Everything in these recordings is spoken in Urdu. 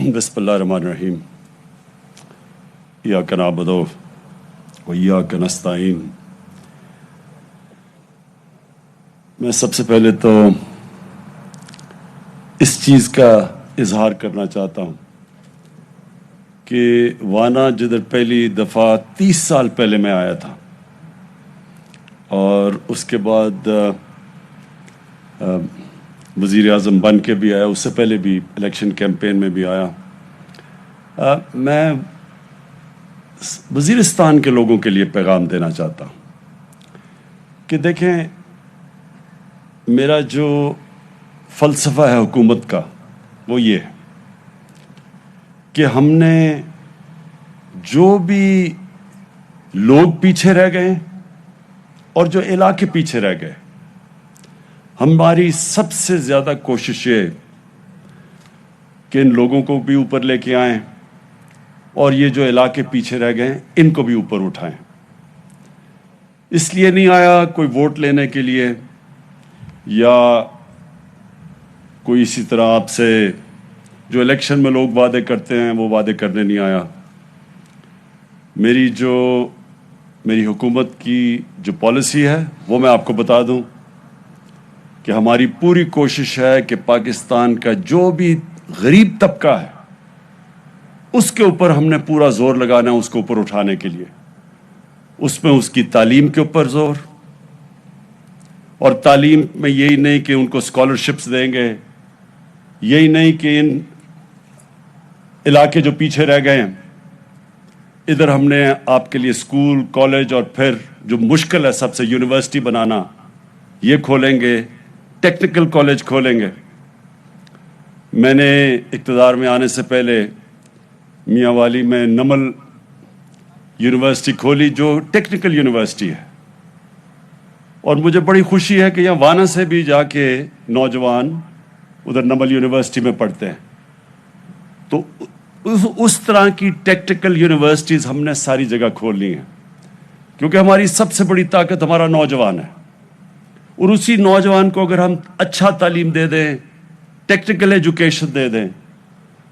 بسم اللہ الرحمن الرحیم ایاک نعبد و ایاک نستعین۔ میں سب سے پہلے تو اس چیز کا اظہار کرنا چاہتا ہوں کہ وانا جدھر پہلی دفعہ 30 سال پہلے میں آیا تھا اور اس کے بعد وزیر اعظم بن کے بھی آیا، اس سے پہلے بھی الیکشن کیمپین میں بھی آیا، میں وزیرستان کے لوگوں کے لیے پیغام دینا چاہتا ہوں کہ دیکھیں، میرا جو فلسفہ ہے حکومت کا وہ یہ ہے کہ ہم نے جو بھی لوگ پیچھے رہ گئے اور جو علاقے پیچھے رہ گئے، ہماری سب سے زیادہ کوشش یہ کہ ان لوگوں کو بھی اوپر لے کے آئیں اور یہ جو علاقے پیچھے رہ گئے ان کو بھی اوپر اٹھائیں۔ اس لیے نہیں آیا کوئی ووٹ لینے کے لیے یا کوئی اسی طرح آپ سے جو الیکشن میں لوگ وعدے کرتے ہیں وہ وعدے کرنے نہیں آیا۔ میری حکومت کی جو پالیسی ہے وہ میں آپ کو بتا دوں کہ ہماری پوری کوشش ہے کہ پاکستان کا جو بھی غریب طبقہ ہے اس کے اوپر ہم نے پورا زور لگانا ہے، اس کو اوپر اٹھانے کے لیے۔ اس میں اس کی تعلیم کے اوپر زور، اور تعلیم میں یہی نہیں کہ ان کو اسکالرشپس دیں گے، یہی نہیں کہ ان علاقے جو پیچھے رہ گئے ہیں ادھر ہم نے آپ کے لیے اسکول، کالج اور پھر جو مشکل ہے سب سے یونیورسٹی بنانا، یہ کھولیں گے، ٹیکنیکل کالج کھولیں گے۔ میں نے اقتدار میں آنے سے پہلے میاں والی میں نمل یونیورسٹی کھولی جو ٹیکنیکل یونیورسٹی ہے، اور مجھے بڑی خوشی ہے کہ یہاں وانا سے بھی جا کے نوجوان ادھر نمل یونیورسٹی میں پڑھتے ہیں۔ تو اس طرح کی ٹیکنیکل یونیورسٹیز ہم نے ساری جگہ کھول لی ہیں، کیونکہ ہماری سب سے بڑی طاقت ہمارا نوجوان ہے، اور اسی نوجوان کو اگر ہم اچھا تعلیم دے دیں، ٹیکنیکل ایجوکیشن دے دیں،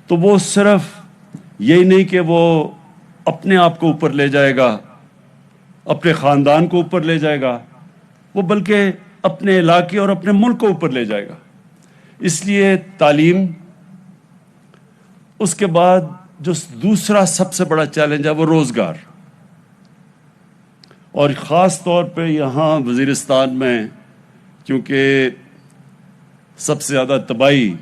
تو وہ صرف یہی نہیں کہ وہ اپنے آپ کو اوپر لے جائے گا، اپنے خاندان کو اوپر لے جائے گا، وہ بلکہ اپنے علاقے اور اپنے ملک کو اوپر لے جائے گا۔ اس لیے تعلیم، اس کے بعد جو دوسرا سب سے بڑا چیلنج ہے وہ روزگار، اور خاص طور پہ یہاں وزیرستان میں، کیونکہ سب سے زیادہ تباہی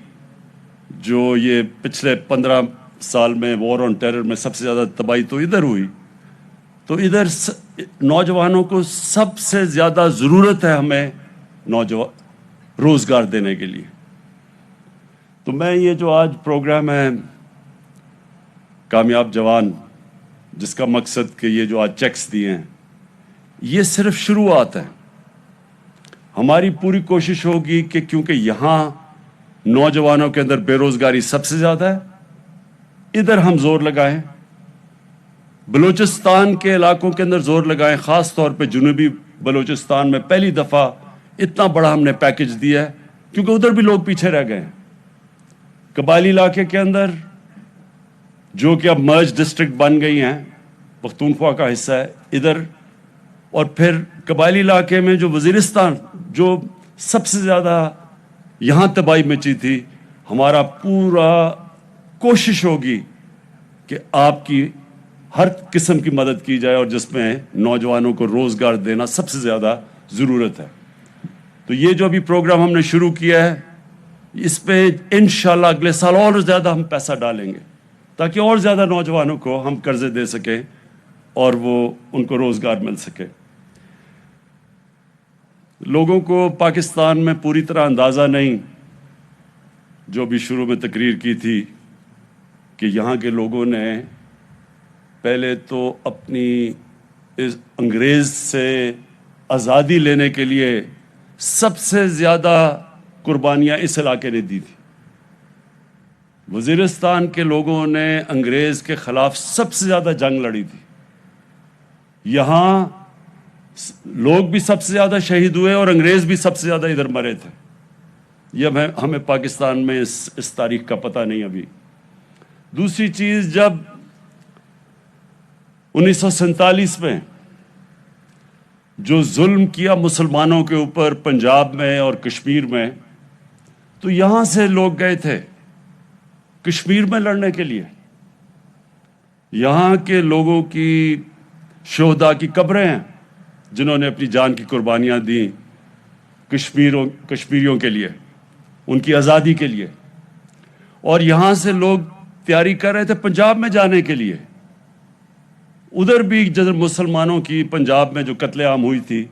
جو یہ پچھلے 15 سال میں وار آن ٹیرر میں سب سے زیادہ تباہی تو ادھر ہوئی، تو ادھر نوجوانوں کو سب سے زیادہ ضرورت ہے ہمیں روزگار دینے کے لیے۔ تو میں یہ جو آج پروگرام ہے کامیاب جوان، جس کا مقصد کہ یہ جو آج چیکس دیے ہیں، یہ صرف شروعات ہے۔ ہماری پوری کوشش ہوگی کہ کیونکہ یہاں نوجوانوں کے اندر بے روزگاری سب سے زیادہ ہے، ادھر ہم زور لگائیں، بلوچستان کے علاقوں کے اندر زور لگائیں، خاص طور پہ جنوبی بلوچستان میں پہلی دفعہ اتنا بڑا ہم نے پیکج دیا ہے، کیونکہ ادھر بھی لوگ پیچھے رہ گئے ہیں۔ قبائلی علاقے کے اندر جو کہ اب مرج ڈسٹرکٹ بن گئی ہیں، پختونخوا کا حصہ ہے ادھر، اور پھر قبائلی علاقے میں جو وزیرستان جو سب سے زیادہ یہاں تباہی مچی تھی، ہمارا پورا کوشش ہوگی کہ آپ کی ہر قسم کی مدد کی جائے، اور جس میں نوجوانوں کو روزگار دینا سب سے زیادہ ضرورت ہے۔ تو یہ جو ابھی پروگرام ہم نے شروع کیا ہے، اس پہ انشاءاللہ اگلے سال اور زیادہ ہم پیسہ ڈالیں گے تاکہ اور زیادہ نوجوانوں کو ہم قرضے دے سکیں اور وہ ان کو روزگار مل سکے۔ لوگوں کو پاکستان میں پوری طرح اندازہ نہیں، جو بھی شروع میں تقریر کی تھی، کہ یہاں کے لوگوں نے پہلے تو اپنی اس انگریز سے آزادی لینے کے لیے سب سے زیادہ قربانیاں اس علاقے نے دی تھی۔ وزیرستان کے لوگوں نے انگریز کے خلاف سب سے زیادہ جنگ لڑی تھی، یہاں لوگ بھی سب سے زیادہ شہید ہوئے اور انگریز بھی سب سے زیادہ ادھر مرے تھے۔ یہ ہمیں پاکستان میں اس تاریخ کا پتہ نہیں ابھی۔ دوسری چیز، جب 1947 میں جو ظلم کیا مسلمانوں کے اوپر پنجاب میں اور کشمیر میں، تو یہاں سے لوگ گئے تھے کشمیر میں لڑنے کے لیے. یہاں کے لوگوں کی شہداء کی قبریں ہیں جنہوں نے اپنی جان کی قربانیاں دیں کشمیریوں کے لیے، ان کی آزادی کے لیے. اور یہاں سے لوگ تیاری کر رہے تھے پنجاب میں جانے کے لیے. ادھر بھی جدھر مسلمانوں کی پنجاب میں جو قتل عام ہوئی تھی،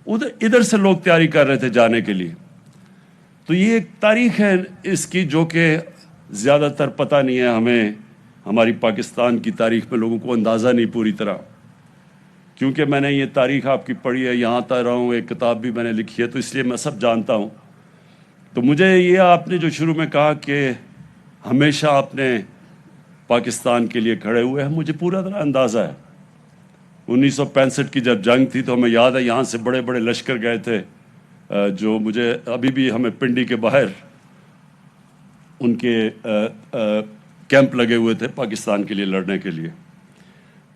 ادھر سے لوگ تیاری کر رہے تھے جانے کے لیے. تو یہ ایک تاریخ ہے اس کی جو کہ زیادہ تر پتہ نہیں ہے ہمیں. ہماری پاکستان کی تاریخ میں لوگوں کو اندازہ نہیں پوری طرح، کیونکہ میں نے یہ تاریخ آپ کی پڑھی ہے، یہاں تک رہا ہوں، ایک کتاب بھی میں نے لکھی ہے، تو اس لیے میں سب جانتا ہوں. تو مجھے یہ آپ نے جو شروع میں کہا کہ ہمیشہ آپ نے پاکستان کے لیے کھڑے ہوئے ہیں، مجھے پورا طرح اندازہ ہے. 1965 کی جب جنگ تھی تو ہمیں یاد ہے یہاں سے بڑے بڑے لشکر گئے تھے، جو مجھے ابھی بھی ہمیں پنڈی کے باہر ان کے کیمپ لگے ہوئے تھے پاکستان کے لیے لڑنے کے لیے.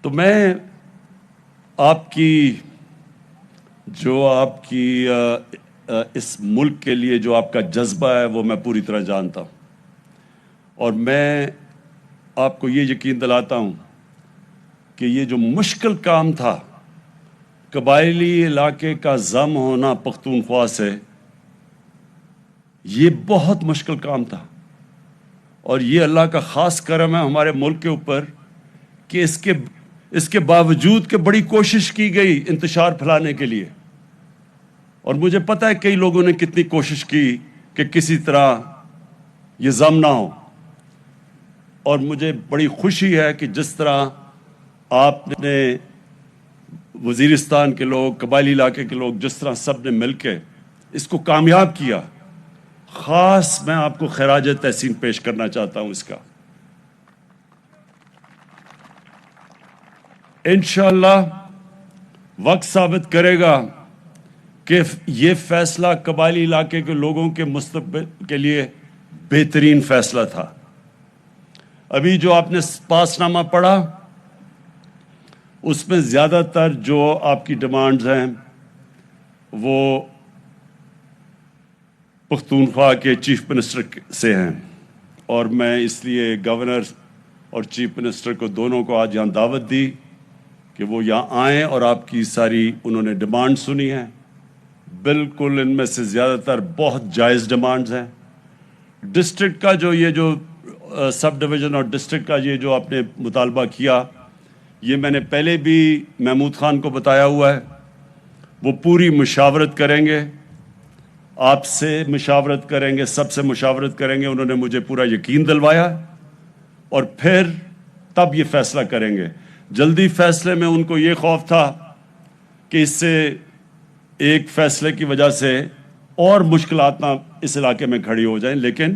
تو میں آپ کی اس ملک کے لیے جو آپ کا جذبہ ہے وہ میں پوری طرح جانتا ہوں، اور میں آپ کو یہ یقین دلاتا ہوں کہ یہ جو مشکل کام تھا، قبائلی علاقے کا ضم ہونا پختونخوا سے، یہ بہت مشکل کام تھا. اور یہ اللہ کا خاص کرم ہے ہمارے ملک کے اوپر کہ اس کے باوجود کہ بڑی کوشش کی گئی انتشار پھیلانے کے لیے. اور مجھے پتہ ہے کئی لوگوں نے کتنی کوشش کی کہ کسی طرح یہ ضم نہ ہو. اور مجھے بڑی خوشی ہے کہ جس طرح آپ نے، وزیرستان کے لوگ، قبائلی علاقے کے لوگ، جس طرح سب نے مل کے اس کو کامیاب کیا. خاص میں آپ کو خراج تحسین پیش کرنا چاہتا ہوں اس کا. انشاءاللہ وقت ثابت کرے گا کہ یہ فیصلہ قبائلی علاقے کے لوگوں کے مستقبل کے لیے بہترین فیصلہ تھا. ابھی جو آپ نے پاس نامہ پڑھا اس میں زیادہ تر جو آپ کی ڈیمانڈز ہیں وہ پختونخوا کے چیف منسٹر سے ہیں، اور میں اس لیے گورنر اور چیف منسٹر کو دونوں کو آج یہاں دعوت دی کہ وہ یہاں آئیں اور آپ کی ساری انہوں نے ڈیمانڈ سنی ہیں. بالکل ان میں سے زیادہ تر بہت جائز ڈیمانڈز ہیں. ڈسٹرکٹ کا یہ جو سب ڈویژن اور ڈسٹرکٹ کا یہ جو آپ نے مطالبہ کیا، یہ میں نے پہلے بھی محمود خان کو بتایا ہوا ہے. وہ پوری مشاورت کریں گے، آپ سے مشاورت کریں گے، سب سے مشاورت کریں گے. انہوں نے مجھے پورا یقین دلوایا، اور پھر تب یہ فیصلہ کریں گے. جلدی فیصلے میں ان کو یہ خوف تھا کہ اس سے ایک فیصلے کی وجہ سے اور مشکلات نہ اس علاقے میں کھڑی ہو جائیں، لیکن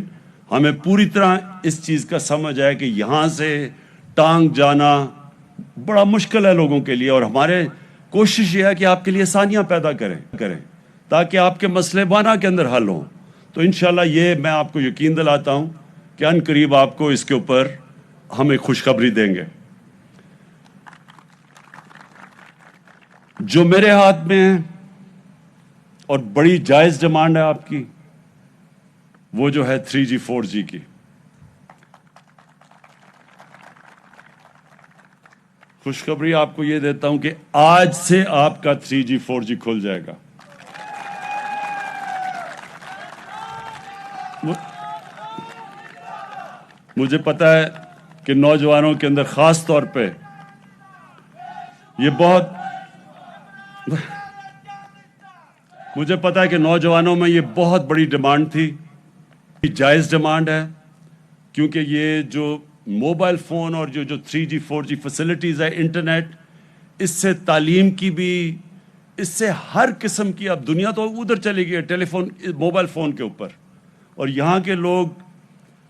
ہمیں پوری طرح اس چیز کا سمجھ ہے کہ یہاں سے ٹانگ جانا بڑا مشکل ہے لوگوں کے لیے، اور ہمارے کوشش یہ ہے کہ آپ کے لیے آسانیاں پیدا کریں تاکہ آپ کے مسئلے بانا کے اندر حل ہوں. تو انشاءاللہ یہ میں آپ کو یقین دلاتا ہوں کہ ان قریب آپ کو اس کے اوپر ہم ایک خوشخبری دیں گے. جو میرے ہاتھ میں ہے اور بڑی جائز ڈیمانڈ ہے آپ کی، وہ جو ہے 3G 4G کی. خوشخبری آپ کو یہ دیتا ہوں کہ آج سے آپ کا 3G 4G کھل جائے گا. مجھے پتا ہے کہ نوجوانوں کے اندر خاص طور پہ یہ مجھے پتا ہے کہ نوجوانوں میں یہ بہت بڑی ڈیمانڈ تھی. جائز ڈیمانڈ ہے، کیونکہ یہ جو موبائل فون اور جو 3G 4G فیسلٹیز ہے، انٹرنیٹ، اس سے تعلیم کی بھی، اس سے ہر قسم کی، اب دنیا تو ادھر چلی گئی ہے ٹیلی فون، موبائل فون کے اوپر. اور یہاں کے لوگ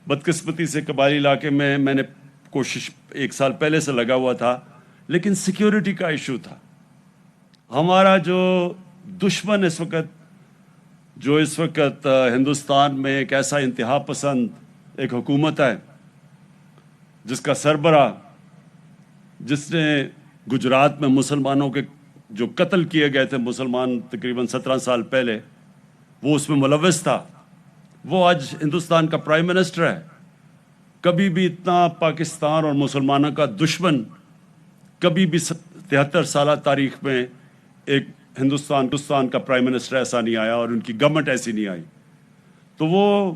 بدقسمتی سے قبائلی علاقے میں نے کوشش 1 سال پہلے سے لگا ہوا تھا، لیکن سیکیورٹی کا ایشو تھا. ہمارا جو دشمن اس وقت ہندوستان میں ایک ایسا انتہا پسند ایک حکومت ہے جس کا سربراہ، جس نے گجرات میں مسلمانوں کے جو قتل کیے گئے تھے مسلمان تقریباً 17 سال پہلے، وہ اس میں ملوث تھا، وہ آج ہندوستان کا پرائم منسٹر ہے۔ کبھی بھی اتنا پاکستان اور مسلمانوں کا دشمن کبھی بھی 73 سالہ تاریخ میں ایک ہندوستان کا پرائم منسٹر ایسا نہیں آیا اور ان کی گورنمنٹ ایسی نہیں آئی۔ تو وہ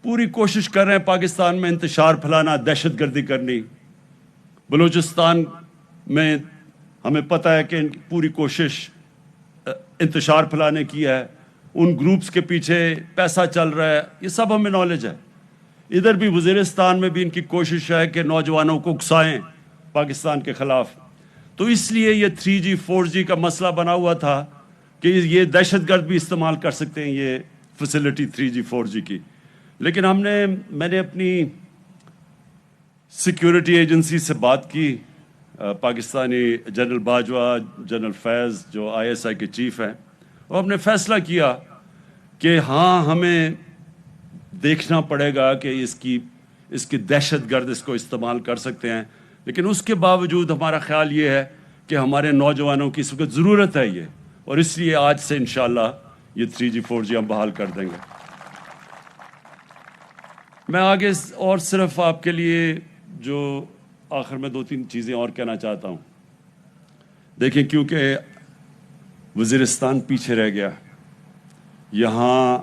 پوری کوشش کر رہے ہیں پاکستان میں انتشار پھیلانا، دہشت گردی کرنی۔ بلوچستان میں ہمیں پتہ ہے کہ ان کی پوری کوشش انتشار پھیلانے کی ہے، ان گروپس کے پیچھے پیسہ چل رہا ہے، یہ سب ہمیں نالج ہے۔ ادھر بھی وزیرستان میں بھی ان کی کوشش ہے کہ نوجوانوں کو اکسائیں پاکستان کے خلاف۔ تو اس لیے یہ 3G 4G کا مسئلہ بنا ہوا تھا کہ یہ دہشت گرد بھی استعمال کر سکتے ہیں یہ فیسلٹی 3G 4G کی۔ لیکن میں نے اپنی سیکیورٹی ایجنسی سے بات کی، پاکستانی جنرل باجوہ، جنرل فیض جو ISI کے چیف ہیں، اور ہم نے فیصلہ کیا کہ ہاں ہمیں دیکھنا پڑے گا کہ اس کی دہشت گرد اس کو استعمال کر سکتے ہیں، لیکن اس کے باوجود ہمارا خیال یہ ہے کہ ہمارے نوجوانوں کی اس وقت ضرورت ہے یہ، اور اس لیے آج سے انشاءاللہ یہ 3G 4G ہم بحال کر دیں گے۔ میں آگے اور صرف آپ کے لیے جو آخر میں 2-3 چیزیں اور کہنا چاہتا ہوں۔ دیکھیں، کیونکہ وزیرستان پیچھے رہ گیا، یہاں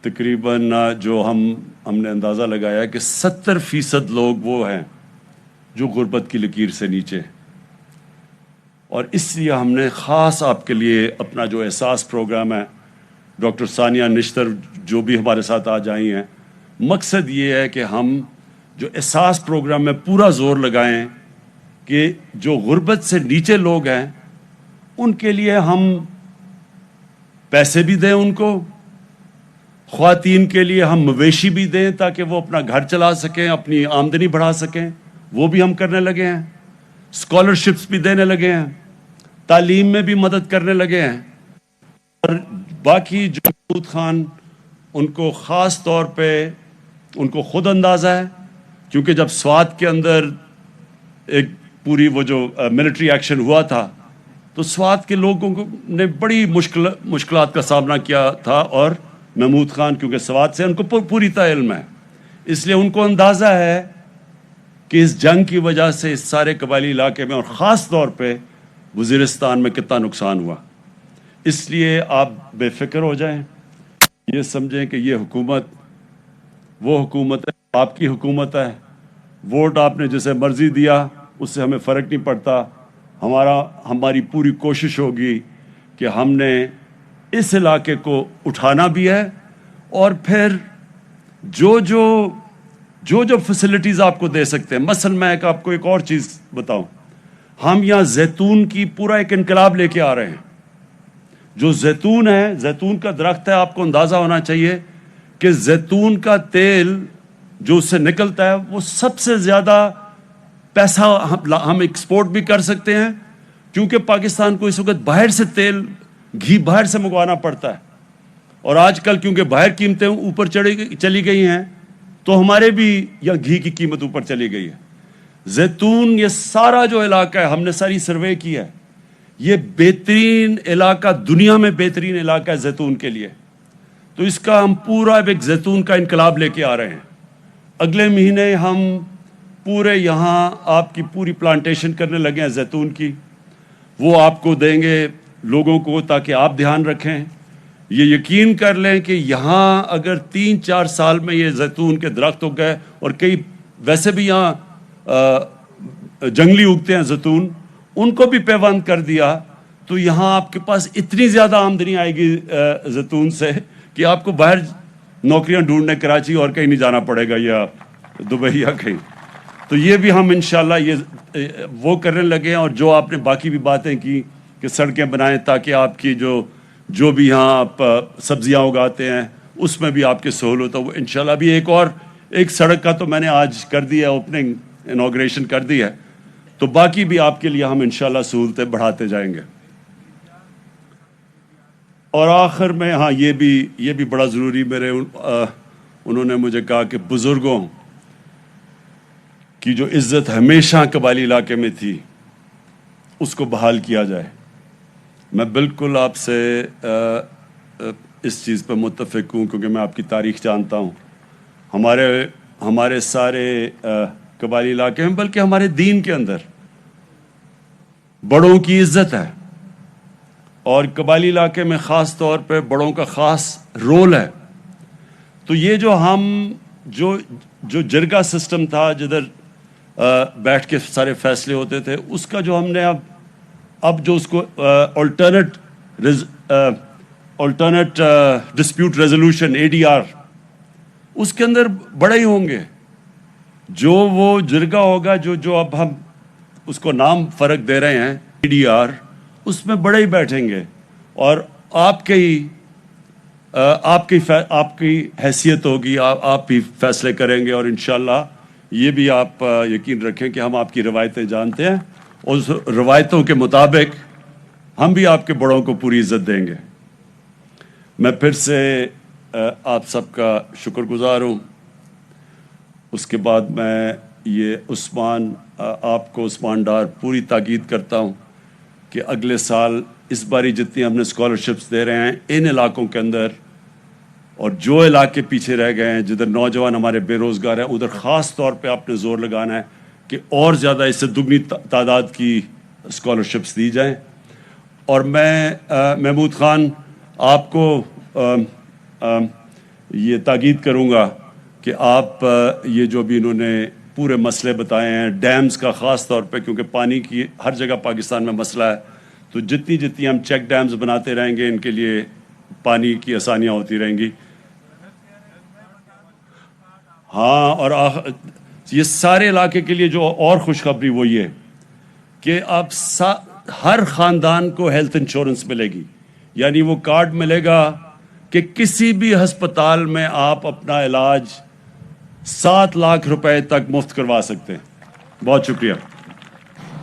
تقریباً جو ہم نے اندازہ لگایا کہ 70% لوگ وہ ہیں جو غربت کی لکیر سے نیچے، اور اس لیے ہم نے خاص آپ کے لیے اپنا جو احساس پروگرام ہے، ڈاکٹر ثانیہ نشتر جو بھی ہمارے ساتھ آج آئی ہیں، مقصد یہ ہے کہ ہم جو احساس پروگرام میں پورا زور لگائیں کہ جو غربت سے نیچے لوگ ہیں ان کے لیے ہم پیسے بھی دیں، ان کو خواتین کے لیے ہم مویشی بھی دیں تاکہ وہ اپنا گھر چلا سکیں، اپنی آمدنی بڑھا سکیں، وہ بھی ہم کرنے لگے ہیں۔ اسکالرشپس بھی دینے لگے ہیں، تعلیم میں بھی مدد کرنے لگے ہیں۔ اور باقی جو محمود خان، ان کو خاص طور پہ ان کو خود اندازہ ہے، کیونکہ جب سوات کے اندر ایک پوری وہ جو ملٹری ایکشن ہوا تھا تو سوات کے لوگوں نے بڑی مشکلات کا سامنا کیا تھا، اور محمود خان کیونکہ سوات سے ان کو پوری علم ہے، اس لیے ان کو اندازہ ہے کہ اس جنگ کی وجہ سے اس سارے قبائلی علاقے میں اور خاص طور پہ وزیرستان میں کتنا نقصان ہوا۔ اس لیے آپ بے فکر ہو جائیں، یہ سمجھیں کہ یہ حکومت وہ حکومت ہے، آپ کی حکومت ہے۔ ووٹ آپ نے جسے مرضی دیا اس سے ہمیں فرق نہیں پڑتا، ہماری پوری کوشش ہوگی کہ ہم نے اس علاقے کو اٹھانا بھی ہے، اور پھر جو فیسلٹیز آپ کو دے سکتے ہیں۔ مثلا میں آپ کو ایک اور چیز بتاؤں، ہم یہاں زیتون کی پورا ایک انقلاب لے کے آ رہے ہیں۔ جو زیتون ہے، زیتون کا درخت ہے، آپ کو اندازہ ہونا چاہیے کہ زیتون کا تیل جو اس سے نکلتا ہے وہ سب سے زیادہ پیسہ ہم ایکسپورٹ بھی کر سکتے ہیں، کیونکہ پاکستان کو اس وقت باہر سے گھی باہر سے منگوانا پڑتا ہے، اور آج کل کیونکہ باہر قیمتیں اوپر چلی گئی ہیں تو ہمارے بھی یا گھی کی قیمت اوپر چلی گئی ہے۔ زیتون، یہ سارا جو علاقہ ہے، ہم نے ساری سروے کی ہے، یہ بہترین علاقہ، دنیا میں بہترین علاقہ ہے زیتون کے لیے۔ تو اس کا ہم پورا ایک زیتون کا انقلاب لے کے آ رہے ہیں۔ اگلے مہینے ہم پورے یہاں آپ کی پوری پلانٹیشن کرنے لگے ہیں زیتون کی، وہ آپ کو دیں گے لوگوں کو تاکہ آپ دھیان رکھیں۔ یہ یقین کر لیں کہ یہاں اگر 3-4 سال میں یہ زیتون کے درخت ہو گئے، اور کئی ویسے بھی یہاں جنگلی اگتے ہیں زیتون، ان کو بھی پیوند کر دیا تو یہاں آپ کے پاس اتنی زیادہ آمدنی آئے گی زیتون سے کہ آپ کو باہر نوکریاں ڈھونڈنے کراچی اور کہیں نہیں جانا پڑے گا، یا دبئی یا کہیں۔ تو یہ بھی ہم انشاءاللہ یہ وہ کرنے لگے ہیں، اور جو آپ نے باقی بھی باتیں کی کہ سڑکیں بنائیں تاکہ آپ کی جو بھی یہاں آپ سبزیاں اگاتے ہیں اس میں بھی آپ کی سہولت ہو۔ انشاءاللہ بھی ایک سڑک کا تو میں نے آج کر دی ہے، اوپننگ انوگریشن کر دی ہے، تو باقی بھی آپ کے لیے ہم انشاءاللہ سہولتیں بڑھاتے جائیں گے۔ اور آخر میں ہاں یہ بھی بڑا ضروری، انہوں نے مجھے کہا کہ بزرگوں، کی جو عزت ہمیشہ قبائلی علاقے میں تھی اس کو بحال کیا جائے. میں بالکل آپ سے اس چیز پہ متفق ہوں کیونکہ میں آپ کی تاریخ جانتا ہوں. ہمارے سارے قبائلی علاقے میں بلکہ ہمارے دین کے اندر بڑوں کی عزت ہے اور قبائلی علاقے میں خاص طور پہ بڑوں کا خاص رول ہے. تو یہ جو جرگہ سسٹم تھا جدھر بیٹھ کے سارے فیصلے ہوتے تھے اس کا جو ہم نے اب جو اس کو آلٹرنیٹ ڈسپیوٹ ریزولوشن ADR اس کے اندر بڑے ہی ہوں گے. جو وہ جرگہ ہوگا جو اب ہم اس کو نام فرق دے رہے ہیں ADR اس میں بڑے ہی بیٹھیں گے اور آپ کی حیثیت ہوگی. آپ بھی فیصلے کریں گے اور انشاءاللہ یہ بھی آپ یقین رکھیں کہ ہم آپ کی روایتیں جانتے ہیں اور اس روایتوں کے مطابق ہم بھی آپ کے بڑوں کو پوری عزت دیں گے. میں پھر سے آپ سب کا شکر گزار ہوں. اس کے بعد میں یہ آپ کو عثمان ڈار پوری تاکید کرتا ہوں کہ اگلے سال اس باری جتنی ہم نے اسکالرشپس دے رہے ہیں ان علاقوں کے اندر اور جو علاقے پیچھے رہ گئے ہیں جدھر نوجوان ہمارے بے روزگار ہیں ادھر خاص طور پہ آپ نے زور لگانا ہے کہ اور زیادہ اس سے دگنی تعداد کی اسکالرشپس دی جائیں. اور میں محمود خان آپ کو یہ تاکید کروں گا کہ آپ یہ جو بھی انہوں نے پورے مسئلے بتائے ہیں ڈیمز کا خاص طور پہ کیونکہ پانی کی ہر جگہ پاکستان میں مسئلہ ہے تو جتنی ہم چیک ڈیمز بناتے رہیں گے ان کے لیے پانی کی آسانیاں ہوتی رہیں گی. ہاں اور یہ سارے علاقے کے لیے جو اور خوشخبری وہ یہ کہ اب ہر خاندان کو ہیلتھ انشورنس ملے گی. یعنی وہ کارڈ ملے گا کہ کسی بھی ہسپتال میں آپ اپنا علاج 7 لاکھ روپے تک مفت کروا سکتے ہیں. بہت شکریہ.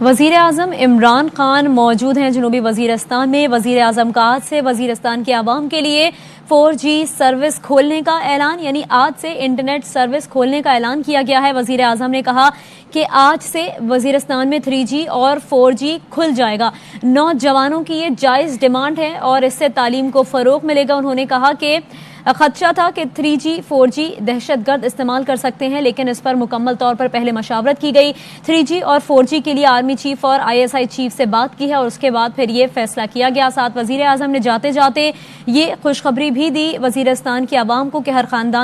وزیر اعظم عمران خان موجود ہیں جنوبی وزیرستان میں. وزیر اعظم کا آج سے وزیرستان کے عوام کے لیے 4G سروس کھولنے کا اعلان یعنی آج سے انٹرنیٹ سروس کھولنے کا اعلان کیا گیا ہے. وزیر اعظم نے کہا کہ آج سے وزیرستان میں 3G اور 4G کھل جائے گا. نوجوانوں کی یہ جائز ڈیمانڈ ہے اور اس سے تعلیم کو فروغ ملے گا. انہوں نے کہا کہ خدشہ تھا کہ 3G 4G دہشت گرد استعمال کر سکتے ہیں لیکن اس پر مکمل طور پر پہلے مشاورت کی گئی. 3G اور 4G کے لیے آرمی چیف اور ISI چیف سے بات کی ہے اور اس کے بعد پھر یہ فیصلہ کیا گیا. ساتھ وزیر اعظم نے جاتے جاتے یہ خوشخبری بھی دی وزیرستان کے عوام کو کہ ہر خاندان